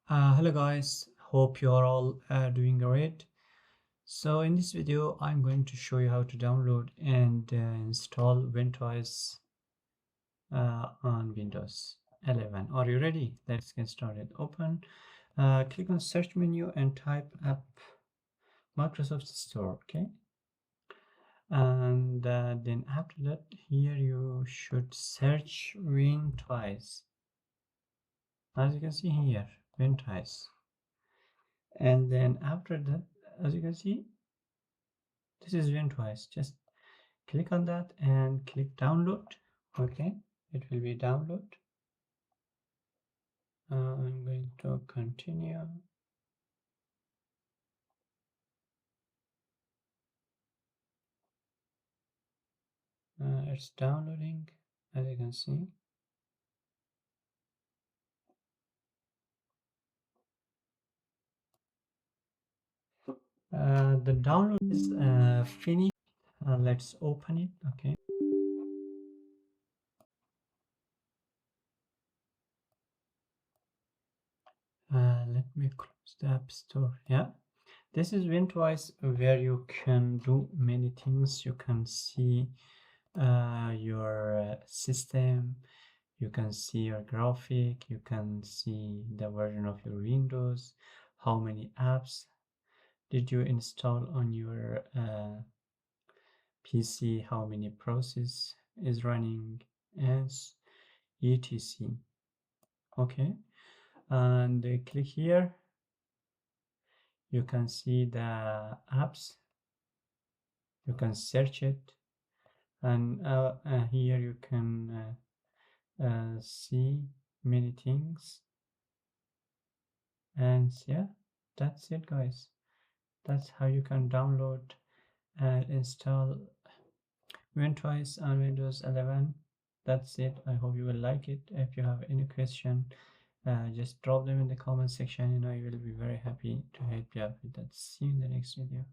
Hello guys, hope you are all doing great. So in this video, I'm going to show you how to download and install Wintoys on Windows 11. Are you ready? Let's get started. Click on search menu and type app Microsoft Store, okay? And then after that, here you should search Wintoys. As you can see here, Wintoys. And then after that, as you can see, this is Wintoys. Just click on that and click download. Okay, it will be download. I'm going to continue. It's downloading, as you can see. The download is finished. Let's open it. Okay. Let me close the App Store. Yeah. This is Wintoys where you can do many things. You can see your system, you can see your graphic, you can see the version of your Windows, how many apps did you install on your PC, how many process is running, and etc. Okay, and click here. You can see the apps, you can search it, and here you can see many things. And yeah, that's it guys. That's how you can download and install Wintoys on Windows 11. That's it. I hope you will like it. If you have any question, just drop them in the comment section and I will be very happy to help you out with that. See you in the next video.